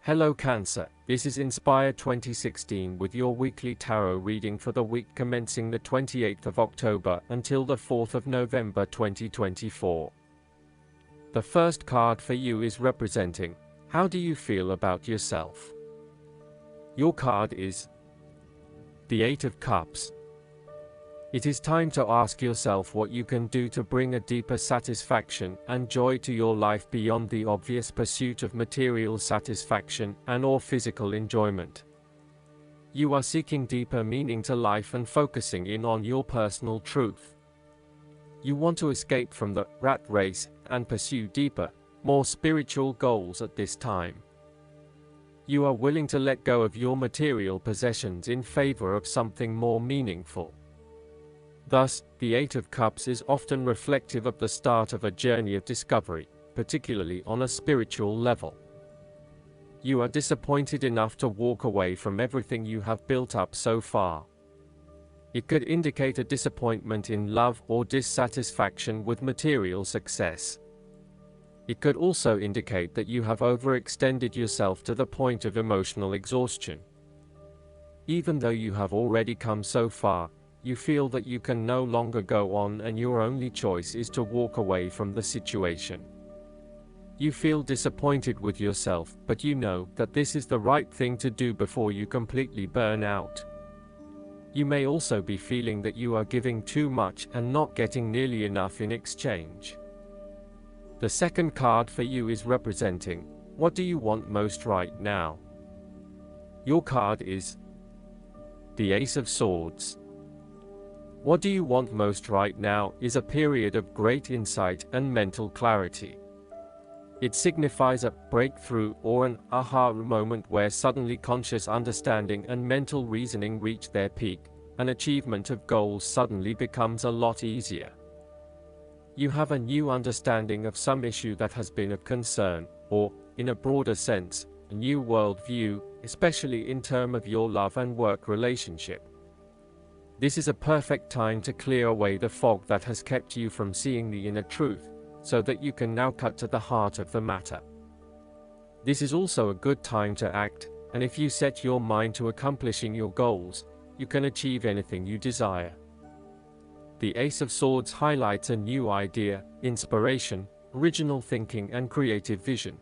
Hello Cancer, this is Inspire 2016 with your weekly tarot reading for the week commencing the 28th of October until the 4th of November 2024. The first card for you is representing, how do you feel about yourself? Your card is the Eight of Cups. It is time to ask yourself what you can do to bring a deeper satisfaction and joy to your life beyond the obvious pursuit of material satisfaction and/or physical enjoyment. You are seeking deeper meaning to life and focusing in on your personal truth. You want to escape from the rat race and pursue deeper, more spiritual goals at this time. You are willing to let go of your material possessions in favor of something more meaningful. Thus, the Eight of Cups is often reflective of the start of a journey of discovery, particularly on a spiritual level. You are disappointed enough to walk away from everything you have built up so far. It could indicate a disappointment in love or dissatisfaction with material success. It could also indicate that you have overextended yourself to the point of emotional exhaustion. Even though you have already come so far, you feel that you can no longer go on and your only choice is to walk away from the situation. You feel disappointed with yourself, but you know that this is the right thing to do before you completely burn out. You may also be feeling that you are giving too much and not getting nearly enough in exchange. The second card for you is representing, what do you want most right now? Your card is the Ace of Swords. What do you want most right now is a period of great insight and mental clarity. It signifies a breakthrough or an aha moment where suddenly conscious understanding and mental reasoning reach their peak, and achievement of goals suddenly becomes a lot easier. You have a new understanding of some issue that has been of concern, or, in a broader sense, a new worldview, especially in terms of your love and work relationship. This is a perfect time to clear away the fog that has kept you from seeing the inner truth, so that you can now cut to the heart of the matter. This is also a good time to act, and if you set your mind to accomplishing your goals, you can achieve anything you desire. The Ace of Swords highlights a new idea, inspiration, original thinking and creative vision.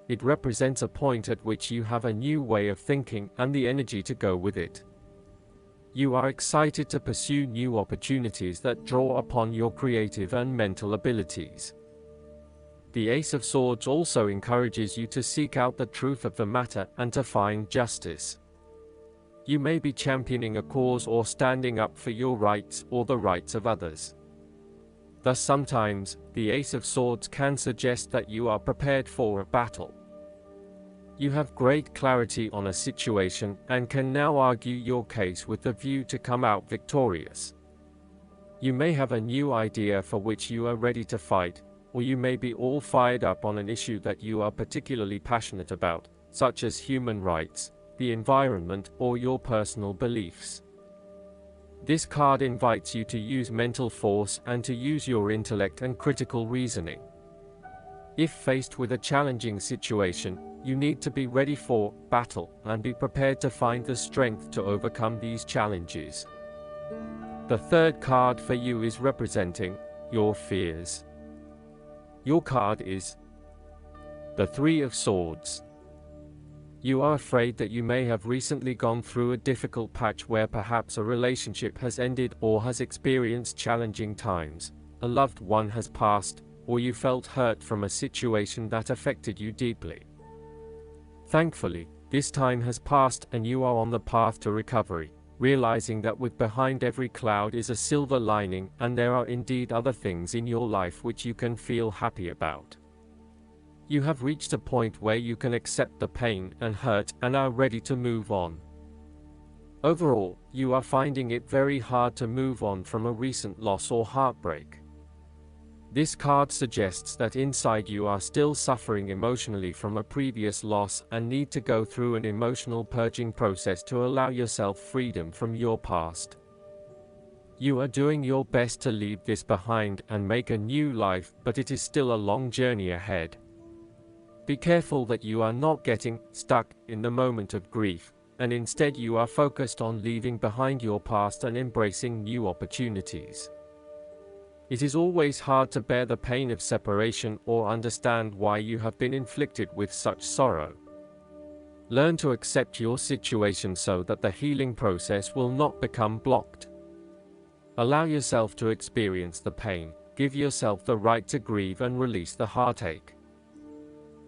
It represents a point at which you have a new way of thinking and the energy to go with it. You are excited to pursue new opportunities that draw upon your creative and mental abilities. The Ace of Swords also encourages you to seek out the truth of the matter and to find justice. You may be championing a cause or standing up for your rights or the rights of others. Thus sometimes, the Ace of Swords can suggest that you are prepared for a battle. You have great clarity on a situation and can now argue your case with the view to come out victorious. You may have a new idea for which you are ready to fight, or you may be all fired up on an issue that you are particularly passionate about, such as human rights, the environment, or your personal beliefs. This card invites you to use mental force and to use your intellect and critical reasoning. If faced with a challenging situation, you need to be ready for battle and be prepared to find the strength to overcome these challenges. The third card for you is representing your fears. Your card is the Three of Swords. You are afraid that you may have recently gone through a difficult patch where perhaps a relationship has ended or has experienced challenging times, a loved one has passed, or you felt hurt from a situation that affected you deeply. Thankfully, this time has passed and you are on the path to recovery, realizing that with behind every cloud is a silver lining and there are indeed other things in your life which you can feel happy about. You have reached a point where you can accept the pain and hurt and are ready to move on. Overall, you are finding it very hard to move on from a recent loss or heartbreak. This card suggests that inside you are still suffering emotionally from a previous loss and need to go through an emotional purging process to allow yourself freedom from your past. You are doing your best to leave this behind and make a new life, but it is still a long journey ahead. Be careful that you are not getting stuck in the moment of grief, and instead you are focused on leaving behind your past and embracing new opportunities. It is always hard to bear the pain of separation or understand why you have been inflicted with such sorrow. Learn to accept your situation so that the healing process will not become blocked. Allow yourself to experience the pain, give yourself the right to grieve and release the heartache.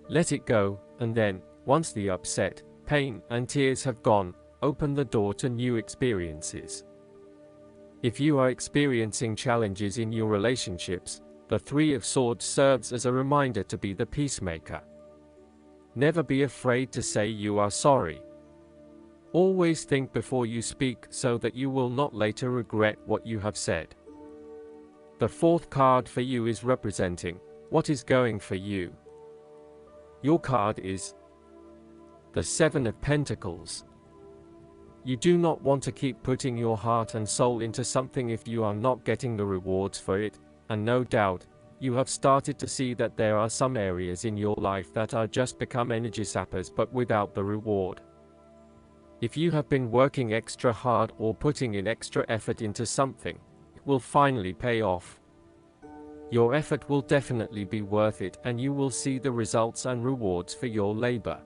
Let it go, and then, once the upset, pain, and tears have gone, open the door to new experiences. If you are experiencing challenges in your relationships, the Three of Swords serves as a reminder to be the peacemaker. Never be afraid to say you are sorry. Always think before you speak so that you will not later regret what you have said. The fourth card for you is representing what is going for you. Your card is the Seven of Pentacles. You do not want to keep putting your heart and soul into something if you are not getting the rewards for it, and no doubt, you have started to see that there are some areas in your life that are just become energy sappers but without the reward. If you have been working extra hard or putting in extra effort into something, it will finally pay off. Your effort will definitely be worth it and you will see the results and rewards for your labor.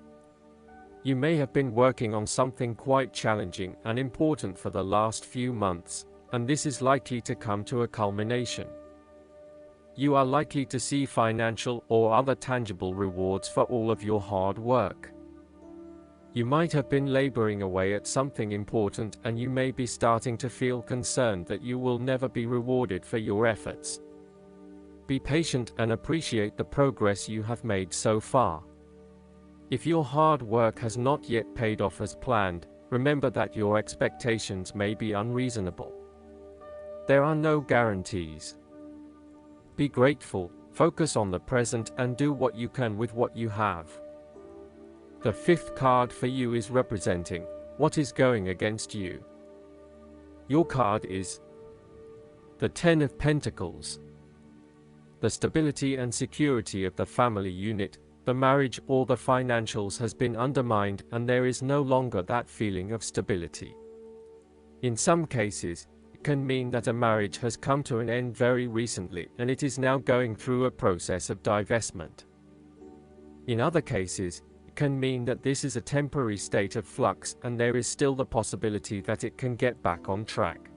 You may have been working on something quite challenging and important for the last few months, and this is likely to come to a culmination. You are likely to see financial or other tangible rewards for all of your hard work. You might have been laboring away at something important and you may be starting to feel concerned that you will never be rewarded for your efforts. Be patient and appreciate the progress you have made so far. If your hard work has not yet paid off as planned, remember that your expectations may be unreasonable. There are no guarantees. Be grateful, focus on the present and do what you can with what you have. The fifth card for you is representing what is going against you. Your card is the Ten of Pentacles. The stability and security of the family unit, the marriage or the financials has been undermined and there is no longer that feeling of stability. In some cases, it can mean that a marriage has come to an end very recently and it is now going through a process of divestment. In other cases, it can mean that this is a temporary state of flux and there is still the possibility that it can get back on track.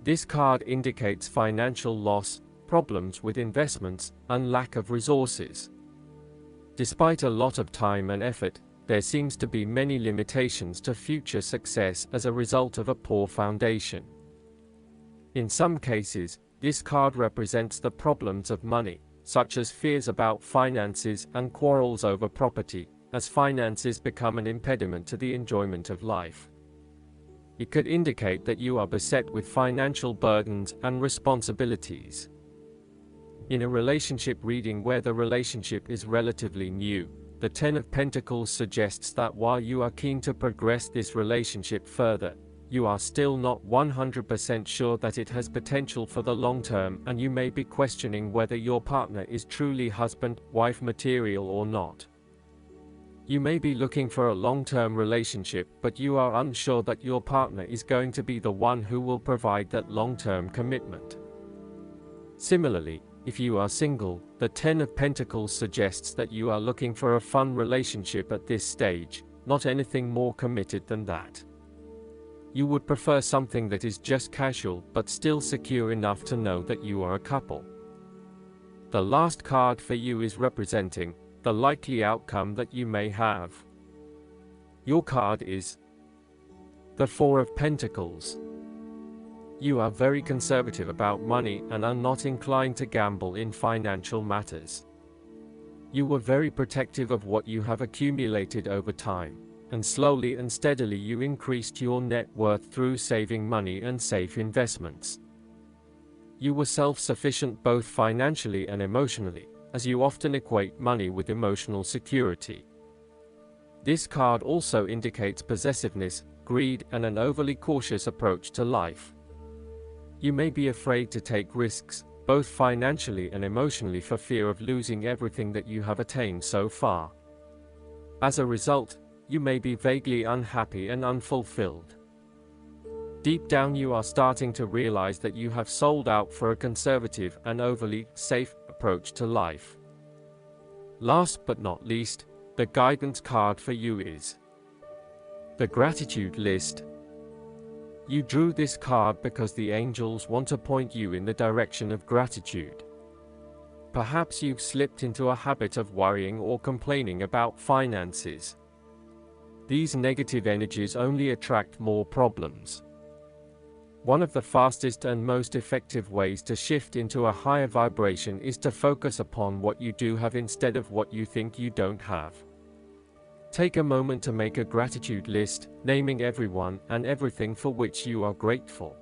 This card indicates financial loss, problems with investments, and lack of resources. Despite a lot of time and effort, there seems to be many limitations to future success as a result of a poor foundation. In some cases, this card represents the problems of money, such as fears about finances and quarrels over property, as finances become an impediment to the enjoyment of life. It could indicate that you are beset with financial burdens and responsibilities. In a relationship reading where the relationship is relatively new, the Ten of Pentacles suggests that while you are keen to progress this relationship further, you are still not 100% sure that it has potential for the long term and you may be questioning whether your partner is truly husband-wife material or not. You may be looking for a long-term relationship but you are unsure that your partner is going to be the one who will provide that long-term commitment. Similarly, if you are single, the Ten of Pentacles suggests that you are looking for a fun relationship at this stage, not anything more committed than that. You would prefer something that is just casual but still secure enough to know that you are a couple. The last card for you is representing the likely outcome that you may have. Your card is the Four of Pentacles. You are very conservative about money and are not inclined to gamble in financial matters. You were very protective of what you have accumulated over time, and slowly and steadily you increased your net worth through saving money and safe investments. You were self-sufficient both financially and emotionally, as you often equate money with emotional security. This card also indicates possessiveness, greed, and an overly cautious approach to life. You may be afraid to take risks, both financially and emotionally, for fear of losing everything that you have attained so far. As a result, you may be vaguely unhappy and unfulfilled. Deep down, you are starting to realize that you have sold out for a conservative and overly safe approach to life. Last but not least, the guidance card for you is the Gratitude List. You drew this card because the angels want to point you in the direction of gratitude. Perhaps you've slipped into a habit of worrying or complaining about finances. These negative energies only attract more problems. One of the fastest and most effective ways to shift into a higher vibration is to focus upon what you do have instead of what you think you don't have. Take a moment to make a gratitude list, naming everyone and everything for which you are grateful.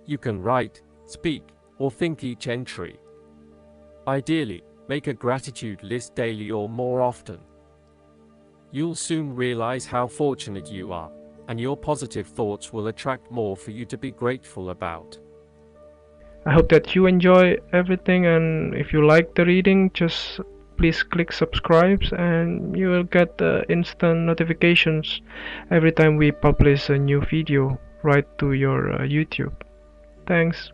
You can write, speak, or think each entry. Ideally, make a gratitude list daily or more often. You'll soon realize how fortunate you are, and your positive thoughts will attract more for you to be grateful about. I hope that you enjoy everything, and if you like the reading, just please click subscribe and you will get instant notifications every time we publish a new video right to your YouTube. Thanks.